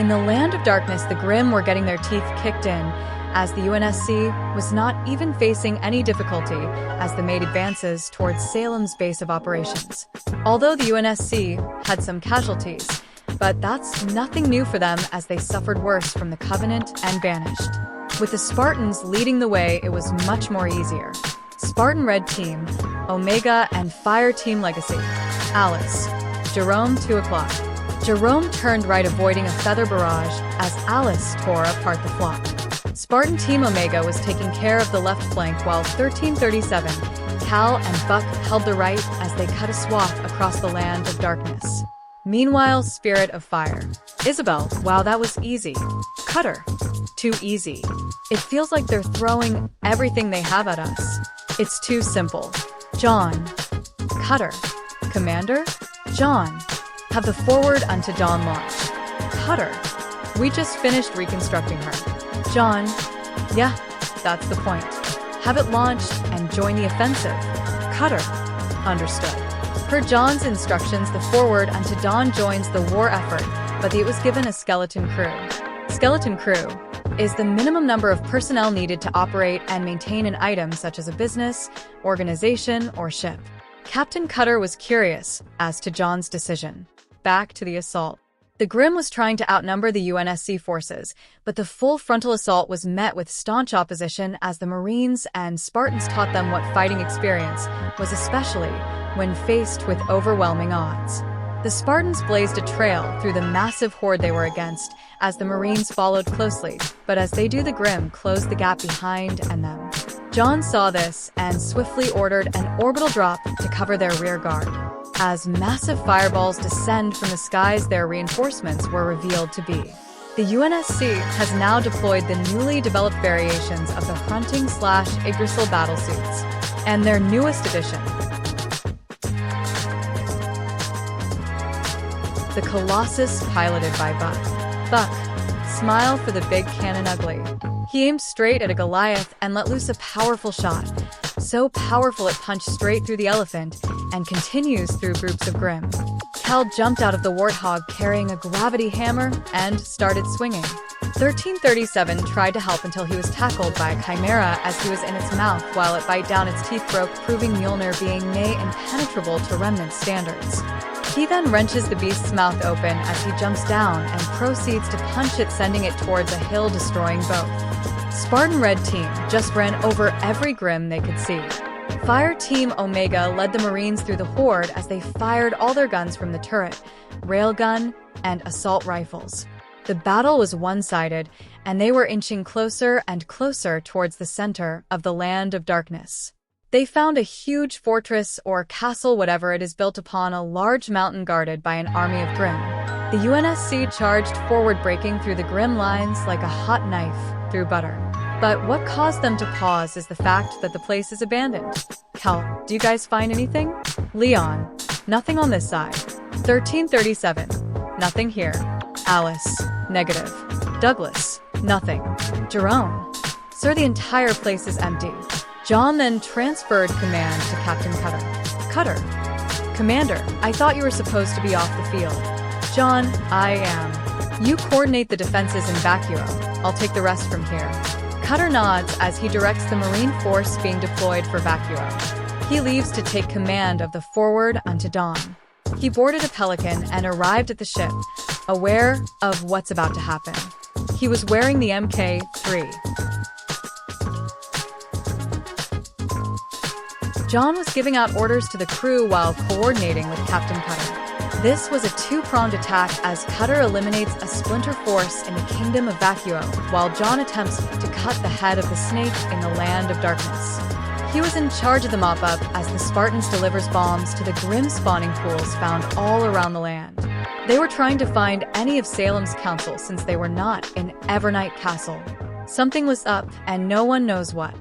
In the Land of Darkness, the Grimm were getting their teeth kicked in, as the UNSC was not even facing any difficulty as they made advances towards Salem's base of operations. Although the UNSC had some casualties, but that's nothing new for them as they suffered worse from the Covenant and vanished. With the Spartans leading the way, it was much more easier. Spartan Red Team, Omega, and Fire Team Legacy. Alice. Jerome 2 o'clock. Jerome turned right, avoiding a feather barrage as Alice tore apart the flock. Spartan Team Omega was taking care of the left flank while 1337, Cal and Buck held the right as they cut a swath across the Land of Darkness. Meanwhile, Spirit of Fire. Isabel, wow, that was easy. Cutter. Too easy. It feels like they're throwing everything they have at us. It's too simple. Jaune. Cutter. Commander? Jaune. Have the forward unto dawn launch. Cutter. We just finished reconstructing her. Jaune. Yeah, that's the point. Have it launched and join the offensive. Cutter. Understood. Per Jaune's instructions, the forward unto dawn joins the war effort, but it was given a skeleton crew. Skeleton crew is the minimum number of personnel needed to operate and maintain an item such as a business, organization, or ship. Captain Cutter was curious as to Jaune's decision. Back to the assault. The Grimm was trying to outnumber the UNSC forces, but the full frontal assault was met with staunch opposition as the Marines and Spartans taught them what fighting experience was, especially when faced with overwhelming odds. The Spartans blazed a trail through the massive horde they were against as the Marines followed closely, but as they do, the Grimm closed the gap behind and them. Jaune saw this and swiftly ordered an orbital drop to cover their rear guard. As massive fireballs descend from the skies, their reinforcements were revealed to be. The UNSC has now deployed the newly developed variations of the Hrunting/Yggdrasil battlesuits, and their newest addition, the Colossus, piloted by Buck. Buck, smile for the big cannon ugly. He aimed straight at a Goliath and let loose a powerful shot. So powerful it punched straight through the elephant and continues through groups of Grimm. Cal jumped out of the Warthog carrying a gravity hammer and started swinging. 1337 tried to help until he was tackled by a chimera as he was in its mouth while it bite down, its teeth broke, proving Mjolnir being nay impenetrable to remnant standards. He then wrenches the beast's mouth open as he jumps down and proceeds to punch it, sending it towards a hill, destroying both. Spartan Red Team just ran over every Grimm they could see. Fire Team Omega led the Marines through the horde as they fired all their guns from the turret, railgun, and assault rifles. The battle was one-sided, and they were inching closer and closer towards the center of the Land of Darkness. They found a huge fortress or castle, whatever it is, built upon a large mountain guarded by an army of Grimm. The UNSC charged forward, breaking through the Grimm lines like a hot knife through butter. But what caused them to pause is the fact that the place is abandoned. Cal, do you guys find anything? Leon, nothing on this side. 1337, nothing here. Alice, negative. Douglas, nothing. Jerome, sir, the entire place is empty. Jaune then transferred command to Captain Cutter. Cutter, Commander, I thought you were supposed to be off the field. Jaune, I am. You coordinate the defenses in Vacuo. I'll take the rest from here. Cutter nods as he directs the Marine force being deployed for Vacuo. He leaves to take command of the forward unto dawn. He boarded a Pelican and arrived at the ship, aware of what's about to happen. He was wearing the Mk3. Jaune was giving out orders to the crew while coordinating with Captain Cutter. This was a two-pronged attack as Cutter eliminates a splinter force in the Kingdom of Vacuo, while Jaune attempts to cut the head of the snake in the Land of Darkness. He was in charge of the mop-up as the Spartans delivers bombs to the Grimm spawning pools found all around the land. They were trying to find any of Salem's council since they were not in Evernight Castle. Something was up, and no one knows what.